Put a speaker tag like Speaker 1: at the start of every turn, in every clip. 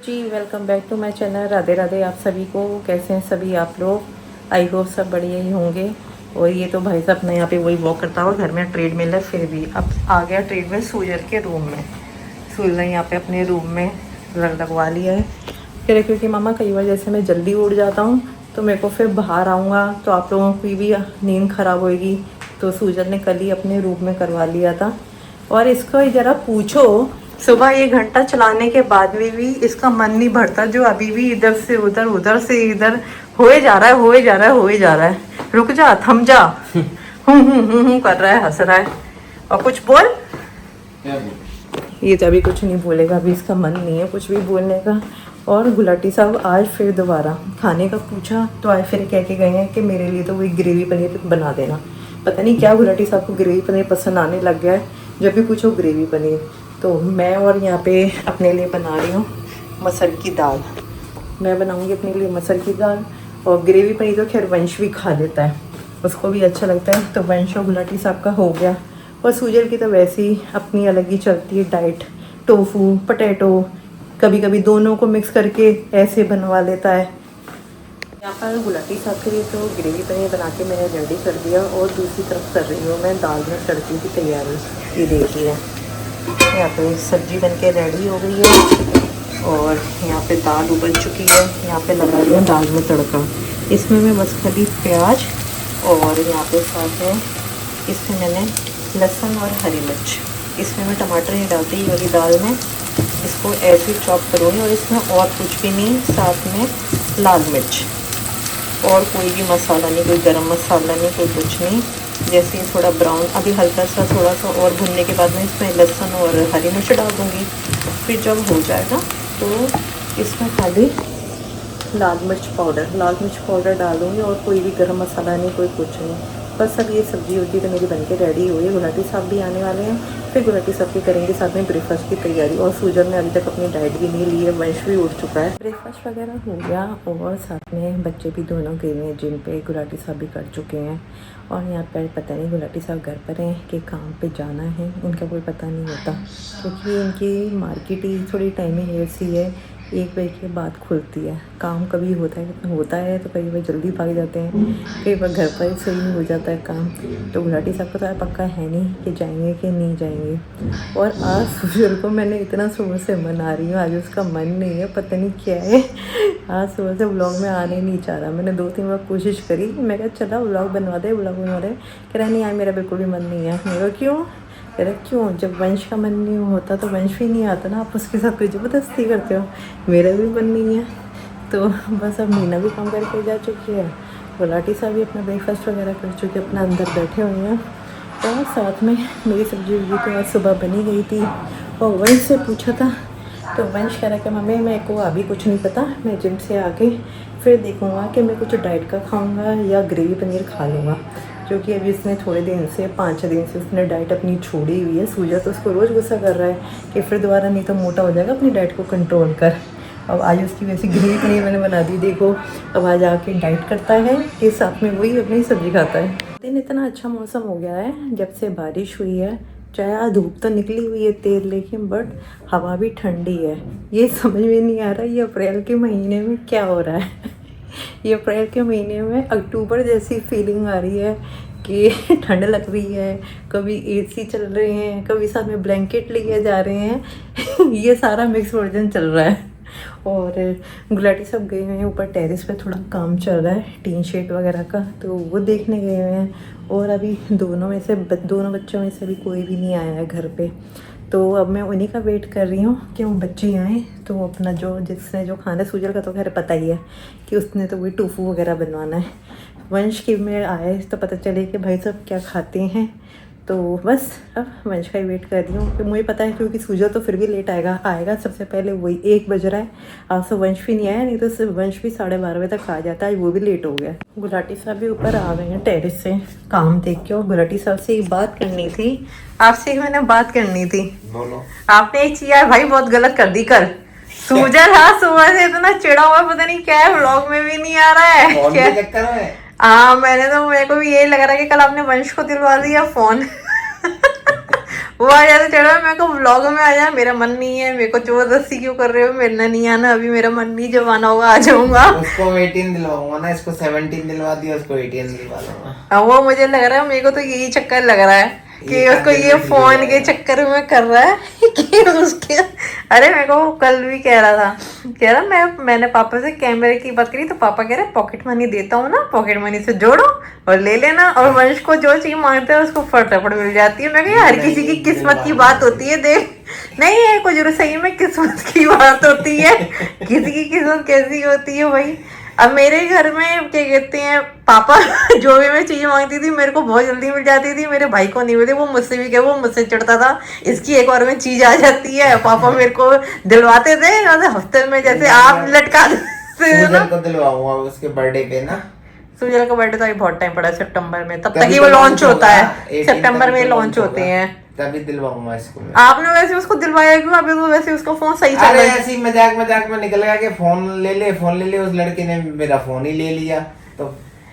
Speaker 1: Ji welcome back to my channel. Radhe Radhe आप सभी को। कैसे हैं सभी आप लोग? आई होप सब बढ़िया ही होंगे। और ये तो भाई साहब अपने यहाँ पे वही वॉक करता हुआ, घर में ट्रेडमिल है फिर भी अब आ गया ट्रेडमिल सूजर के रूम में। सूजर यहाँ पे अपने रूम में लगवा लिया है। फिर क्योंकि मामा कई बार जैसे मैं जल्दी उठ जाता हूँ तो मेरे को फिर बाहर आऊँगा तो आप लोगों की भी नींद ख़राब होएगी, तो सूजर ने कल ही अपने रूम में करवा लिया था। और इसको ज़रा पूछो, सुबह 1 घंटा चलाने के बाद भी इसका मन नहीं भरता, जो अभी भी इधर से उधर उधर से इधर होए जा रहा है होए जा रहा है होए जा रहा है। रुक जा, थम जा। कर रहा है, हंस रहा है। और कुछ बोल। ये तो अभी कुछ नहीं बोलेगा, अभी इसका मन नहीं है कुछ भी बोलने का। और गुलाटी साहब आज फिर दोबारा खाने का पूछा तो आज फिर कह के गए हैं कि मेरे लिए तो वही ग्रेवी पनीर बना देना। पता नहीं क्या गुलाटी साहब को ग्रेवी पनीर पसंद आने लग गया है, जब भी पूछो ग्रेवी पनीर। तो मैं और यहाँ पे अपने लिए बना रही हूँ मसर की दाल। मैं बनाऊँगी अपने लिए मसर की दाल। और ग्रेवी पनीर तो खैर वंश भी खा लेता है, उसको भी अच्छा लगता है। तो वंश और गुलाटी साहब का हो गया। और सूजल की तो वैसे ही अपनी अलग ही चलती है डाइट। टोफू पटेटो कभी कभी दोनों को मिक्स करके ऐसे बनवा लेता है। यहाँ पर गुलाटी साहब के लिए तो ग्रेवी पनीर बना के मैंने रेडी कर दिया। और दूसरी तरफ कर रही हूँ मैं दाल में तड़के की तैयारी। ये देखिए यहाँ पे सब्जी बनके रेडी हो गई है और यहाँ पे दाल उबल चुकी है। यहाँ पे लगा दिया दाल में तड़का। इसमें मैं बस खाली प्याज और यहाँ पे साथ में इसमें मैंने लहसुन और हरी मिर्च, इसमें मैं टमाटर नहीं डालती ये वाली दाल में। इसको ऐसे ही चॉप करूँगी और इसमें और कुछ भी नहीं, साथ में लाल मिर्च और कोई भी मसाला नहीं, कोई गरम मसाला नहीं, कोई कुछ नहीं। जैसे ही थोड़ा ब्राउन अभी हल्का सा थोड़ा सा और भुनने के बाद में इसमें लहसुन और हरी मिर्च डाल दूँगी। फिर जब हो जाएगा तो इसमें खाली लाल मिर्च पाउडर डालूँगी और कोई भी गरम मसाला नहीं, कोई कुछ नहीं। बस अब ये सब्ज़ी होती तो मेरी बनके रेडी हुई है। गुलाटी साहब भी आने वाले हैं, फिर गुलाटी साहब की करेंगे साथ में ब्रेकफास्ट की तैयारी। और सूजन ने अभी तक अपनी डाइट भी नहीं ली है, वंश भी उठ चुका है। ब्रेकफास्ट वगैरह हो गया और साथ में बच्चे भी दोनों गए हुए हैं जिम पे। गुलाटी साहब भी कर चुके हैं। और यहाँ पर पता नहीं गुलाटी साहब घर पर हैं कि काम पे जाना है, इनका कोई पता नहीं होता, क्योंकि इनकी मार्केट ही थोड़ी टाइमिंग ऐसी है, 1 बजे के बाद खुलती है। काम कभी होता है तो कई बार जल्दी भाग जाते हैं, कई बार घर पर ही सही हो जाता है काम। तो गुलाटी साहब को तो पक्का है नहीं कि जाएंगे कि नहीं जाएंगे। और आज सूजल को मैंने इतना सुबह से मना रही हूँ, आज उसका मन नहीं है, पता नहीं क्या है। आज सुबह से व्लॉग में आने नहीं चाह रहा। मैंने 2-3 बार कोशिश करी, मैं कहा चला व्लॉग बनवा दे। कह रहा नहीं यार मेरा बिल्कुल भी मन नहीं है। मेरा क्यों? कह रहा क्यों? जब वंश का मन नहीं होता तो वंश भी नहीं आता ना, आप उसके साथ कोई ज़बरदस्ती करते हो। मेरा भी मन नहीं है। तो बस अब मीना भी काम करके जा चुकी है, गुलाटी साहब भी अपना ब्रेकफास्ट वगैरह कर चुके, अपना अंदर बैठे हुए हैं। और साथ में मेरी सब्जी वब्जी तो आज सुबह बनी गई थी। और वंश से पूछा था तो वंश कह रहा कि मम्मी मेरे को अभी कुछ नहीं पता, मैं जिम से आके फिर देखूँगा कि मैं कुछ डाइट का खाऊँगा या ग्रेवी पनीर खा लूँगा। क्योंकि अभी इसने थोड़े दिन से 5-6 दिन से उसने डाइट अपनी छोड़ी हुई है। सूजा तो उसको रोज़ गुस्सा कर रहा है कि फिर दोबारा नहीं तो मोटा हो जाएगा, अपनी डाइट को कंट्रोल कर। अब आज उसकी वैसी ग्रेवी पनीर मैंने बना दी। देखो अब आज आके डाइट करता है कि साथ में वही अपनी सब्ज़ी खाता है। दिन इतना अच्छा मौसम हो गया है जब से बारिश हुई है, चाहे आज धूप तो निकली हुई है तेज़, लेकिन बट हवा भी ठंडी है। ये समझ में नहीं आ रहा ये अप्रैल के महीने में क्या हो रहा है। ये अप्रैल के महीने में अक्टूबर जैसी फीलिंग आ रही है कि ठंड लग रही है, कभी एसी चल रहे हैं, कभी साथ में ब्लैंकेट लिए जा रहे हैं। ये सारा मिक्स वर्जन चल रहा है। और गुलाटी सब गए हुए हैं ऊपर टेरेस पे, थोड़ा काम चल रहा है टीन शेड वगैरह का, तो वो देखने गए हुए हैं। और अभी दोनों बच्चों में से भी कोई भी नहीं आया है घर पे। तो अब मैं उन्हीं का वेट कर रही हूँ कि वो बच्चे आएँ तो अपना जिसने जो खाना, सूजल का तो खैर पता ही है कि उसने तो वही टोफू वगैरह बनवाना है। वंश की में आए तो पता चले कि भाई साहब क्या खाते हैं। तो बस अब वंश का ही वेट कर रही हूँ कि मुझे पता है क्योंकि सूजल तो फिर भी लेट आएगा सबसे पहले वही। 1 बज रहा है, आज तो वंश भी नहीं आया, नहीं तो सिर्फ वंश भी 12:30 बजे तक आ जाता है, वो भी लेट हो गया। गुलाटी साहब भी ऊपर आ गए हैं टेरेस से काम देख के। और गुलाटी साहब से एक बात करनी थी, आपसे मैंने बात करनी थी। आपने एक चीज यार भाई बहुत गलत कर दी कल। सूजल हाँ सुबह से इतना चिड़ा हुआ, पता नहीं क्या है, व्लॉग में भी नहीं आ रहा है क्या। हाँ मेरे को भी यही लग रहा है कि कल आपने वंश को दिलवा दिया फोन। वो आ जाते चढ़ा, मैं को व्लॉग में आ जा, मेरा मन नहीं है, मेरे को जबरदस्ती क्यों कर रहे हो, मेरे ना नहीं आना, अभी मेरा मन नहीं, जब आना होगा आ जाऊंगा।
Speaker 2: उसको 18 दिलवाऊंगा ना, इसको 17 दिलवा दिया, उसको 18 दिलवा दूंगा।
Speaker 1: अब वो मुझे लग रहा है, मेरे को तो यही चक्कर लग रहा है कि
Speaker 2: ये
Speaker 1: उसको ये फोन के चक्कर में कर रहा है कि उसके। अरे मेरे को कल भी कह रहा था, कह रहा मैंने पापा से कैमरे की बात करी तो पापा कह रहे पॉकेट मनी देता हूँ ना, पॉकेट मनी से जोड़ो और ले लेना, और वंश को जो चीज मांगते हैं उसको फटाफट मिल जाती है। मैं कह हर किसी की किस्मत की बात होती है, देख नहीं है कुछ सही में किस्मत की बात होती है, किसी की किस्मत कैसी होती है भाई। अब मेरे घर में क्या कहते हैं, पापा जो भी मैं चीज मांगती थी मेरे को बहुत जल्दी मिल जाती थी, मेरे भाई को नहीं मिलती, वो मुझसे भी क्या, वो मुझसे चिढ़ता था इसकी एक बार में चीज आ जाती है। पापा मेरे को दिलवाते थे हफ्ते में, जैसे आप लटका देते ना।
Speaker 2: को दिलवाऊंगा उसके बर्थडे पे ना।
Speaker 1: सुजल का बर्थडे तो अभी बहुत टाइम पड़ा है, सितंबर में, तब तक
Speaker 2: तभी
Speaker 1: ही वो
Speaker 2: तो
Speaker 1: लॉन्च होता है,
Speaker 2: 18
Speaker 1: सितंबर में
Speaker 2: तभी तो
Speaker 1: लॉन्च होते
Speaker 2: होगा।
Speaker 1: हैं।
Speaker 2: तभी दिलवाऊंगा इसको मैं।
Speaker 1: आपने वैसे उसको दिलवाया क्यों, अभी तो वैसे उसका फोन सही चल
Speaker 2: अरे
Speaker 1: रहा है।
Speaker 2: ऐसी मजाक मजाक में निकल गया कि फोन ले ले, फोन ले ले, उस लड़के ने मेरा फोन ही ले लिया, तो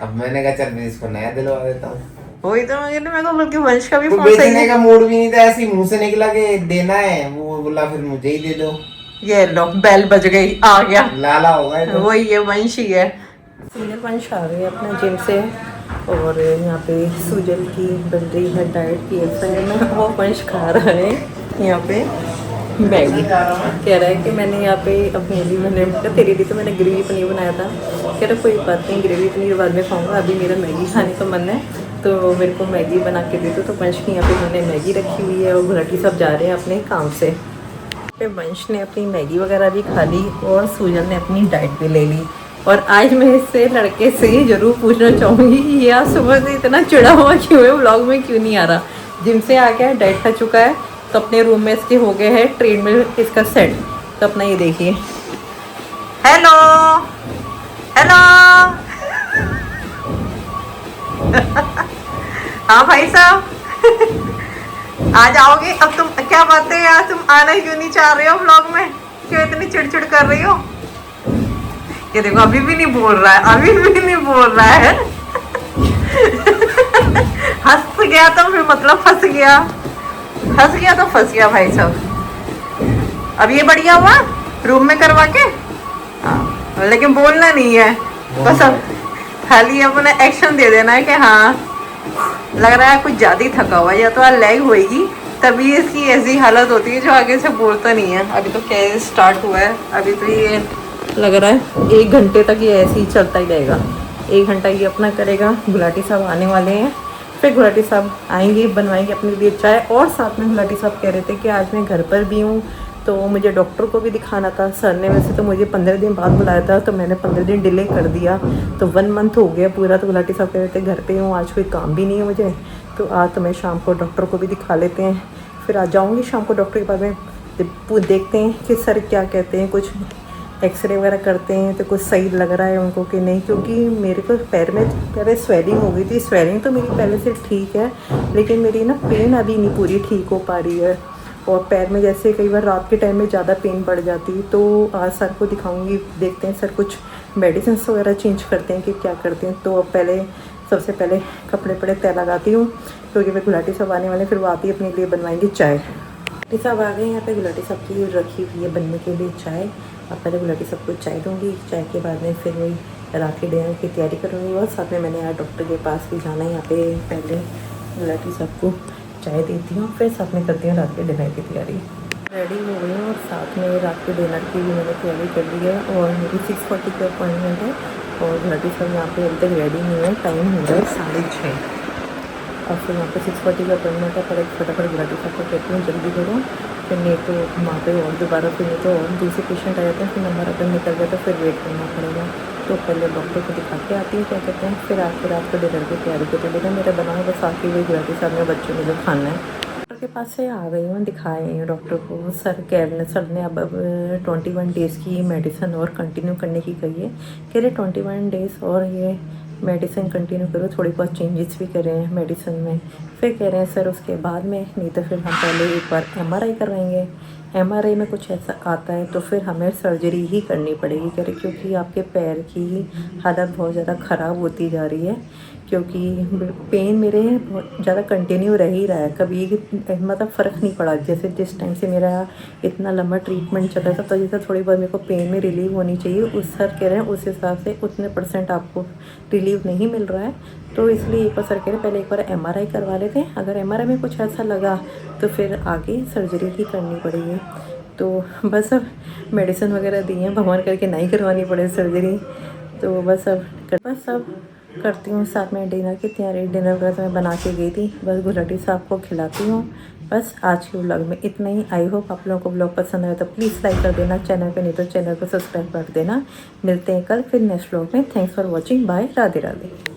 Speaker 2: अब मैंने कहा चल मैं इसको नया दिलवा देता हूँ।
Speaker 1: वही तो मैं मेरे को बल्कि वंश का भी
Speaker 2: तो
Speaker 1: फोन सही
Speaker 2: बेचने
Speaker 1: है।
Speaker 2: का मूड भी नहीं था, ऐसी मुंह से निकला कि देना है, वो बोला फिर मुझे ही दे दो।
Speaker 1: ये लो बेल बज गई, आ गया,
Speaker 2: लाला होगा ये तो।
Speaker 1: वही ये वंश ही है। सुजल वंश आ गए अपना जिम से, और यहाँ पे सुजल की बन रही है डाइट की एक्सरसाइज में, और वंश खा रहा है यहाँ पे मैगी। कह रहा है कि मैंने यहाँ पे अपने लिए, मैंने तेरे लिए तो मैंने ग्रेवी पनीर बनाया था, कह रहा कोई बात नहीं ग्रेवी पनीर बाद में खाऊंगा, अभी मेरा मैगी खाने का मन है तो मेरे को मैगी बना के दे दो। तो वंश की यहाँ पे मैंने मैगी रखी हुई है, और घुलाटी सब जा रहे हैं अपने काम से। फिर वंश ने अपनी मैगी वगैरह भी खा ली, और सुजल ने अपनी डाइट भी ले ली। और आज मैं इससे लड़के से ज़रूर पूछना चाहूँगी कि ये आज सुबह से इतना चिड़ा हुआ क्यों है, व्लॉग में क्यों नहीं आ रहा। जिम से आ गया, डाइट खा चुका है, तो अपने रूम में इसके हो गए हैं ट्रेडमिल इसका सेट। तो अपना ये देखिए, हेलो हेलो हाँ भाई साहब आ जाओगे अब तुम, क्या बात है यार, तुम आना क्यों नहीं चाह रहे हो व्लॉग में, क्यों इतनी चिड़चिड़ कर रही हो। ये देखो अभी भी नहीं बोल रहा है, अभी भी नहीं बोल रहा है हंस गया तो फिर मतलब फंस गया, हंस गया तो फंस गया भाई साहब। अब ये बढ़िया हुआ रूम में करवा के, हाँ लेकिन बोलना नहीं है बस, अब खाली अपना एक्शन दे देना है कि हाँ लग रहा है कुछ ज़्यादा ही थका हुआ है, या तो आज लैग होएगी तभी इसकी ऐसी हालत होती है जो आगे से बोलता नहीं है। अभी तो क्या स्टार्ट हुआ है, अभी तो ये लग रहा है 1 घंटे तक ये ऐसे ही चलता ही रहेगा। 1 घंटा ये अपना करेगा, गुलाटी साहब आने वाले हैं, फिर गुलाटी साहब आएंगे बनवाएंगे अपने लिए चाय। और साथ में गुलाटी साहब कह रहे थे कि आज मैं घर पर भी हूँ तो मुझे डॉक्टर को भी दिखाना था। सर ने वैसे तो मुझे 15 दिन बाद बुलाया था, तो मैंने 15 दिन डिले कर दिया, तो 1 मंथ हो गया पूरा। तो गुलाटी साहब कह रहे थे घर पे हूँ, आज कोई काम भी नहीं है मुझे, तो आज तो मैं शाम को डॉक्टर को भी दिखा लेते हैं, फिर आ जाऊँगी शाम को डॉक्टर के पास में, देखते हैं कि सर क्या कहते हैं, कुछ एक्सरे वगैरह करते हैं तो कुछ सही लग रहा है उनको कि नहीं। क्योंकि मेरे को पैर में पहले स्वेलिंग हो गई थी, स्वेलिंग तो मेरी पहले से ठीक है, लेकिन मेरी ना पेन अभी नहीं पूरी ठीक हो पा रही है, और पैर में जैसे कई बार रात के टाइम में ज़्यादा पेन बढ़ जाती है। तो आज सर को दिखाऊंगी, देखते हैं सर कुछ मेडिसिन वगैरह चेंज करते हैं कि क्या करते हैं। तो अब पहले सबसे पहले कपड़े पड़े तय लगाती हूँ, क्योंकि वे गुलाटी साहब आने वाले, फिर वो आती अपने लिए बनवाएंगे चाय। गुलाटी साहब आ गए यहाँ पे, गुलाटी साहब की रखी हुई है बनने के लिए चाय। अब पहले गुलाटी साहब को चाय दूँगी, चाय के बाद में फिर वही रात के डिनर की तैयारी करूँगी, और साथ में मैंने यार डॉक्टर के पास भी जाना है, यहाँ पे पहले गुलाटी साहब को चाय देती हूँ, फिर साथ में करती हूँ रात के डिनर की तैयारी। रेडी हो गई हूँ, और साथ में रात के डिनर की भी मैंने तैयारी कर ली है, और मेरी 6:40 का अपॉइंटमेंट है, और गुलाटी साहब यहाँ पे अभी तक रेडी नहीं है, टाइम हो रहा है 6:30। और फिर यहाँ पे 6:40 का अपॉइंटमेंट है, पर फटाफट गुलाटी साहब को कहती हूँ जल्दी करो, फिर नहीं तो वहाँ पे और दोबारा फिर नहीं तो और दूसरे पेशेंट आ जाते हैं, फिर नंबर अगर निकल गया तो फिर वेट करना पड़ेगा। तो पहले डॉक्टर को दिखा के आती हूँ क्या कहते हैं, फिर आके रात को डिनर की तैयारी करती हूँ। लेकिन मेरा बना है बस आके हुई गुलाटी साहब में बच्चों ने जो खाना है। डॉक्टर के पास से आ गई हूँ, दिखाए हैं डॉक्टर को। सर ने अब 21 डेज़ की मेडिसिन और कंटिन्यू करने की कही है। कह रहे 21 डेज़ और ये मेडिसिन कंटिन्यू करो, थोड़ी बहुत चेंजेस भी कर रहे हैं मेडिसिन में। फिर कह रहे हैं सर उसके बाद में, नहीं तो फिर हम पहले एक बार MRI करवाएंगे, MRI में कुछ ऐसा आता है तो फिर हमें सर्जरी ही करनी पड़ेगी। कह रहे क्योंकि आपके पैर की हालत बहुत ज़्यादा ख़राब होती जा रही है, क्योंकि पेन मेरे बहुत ज़्यादा कंटिन्यू रह ही रहा है, कभी मतलब फ़र्क नहीं पड़ा। जैसे जिस टाइम से मेरा इतना लंबा ट्रीटमेंट चल रहा था, तो जैसे थोड़ी बहुत मेरे को पेन में रिलीव होनी चाहिए, उस सर कह रहे हैं उस हिसाब से उतने % आपको रिलीव नहीं मिल रहा है। तो इसलिए एक बार सर कह रहे पहले एक बार MRI करवा लेते हैं, अगर MRI में कुछ ऐसा लगा तो फिर आगे सर्जरी ही करनी पड़ेगी। तो बस अब मेडिसिन वगैरह दी हैं, भगवान करके नहीं करवानी पड़े सर्जरी। तो बस अब करती हूँ, साथ में डिनर की तैयारी। डिनर वगैरह तो मैं बना के गई थी, बस गुलाटी साहब को खिलाती हूँ। बस आज के व्लॉग में इतना ही। आई होप आप लोगों को व्लॉग पसंद आए तो प्लीज़ लाइक कर देना, चैनल पे नहीं तो चैनल को सब्सक्राइब कर देना। मिलते हैं कल फिर नेक्स्ट व्लॉग में। Thanks for watching, bye, Radhe Radhe.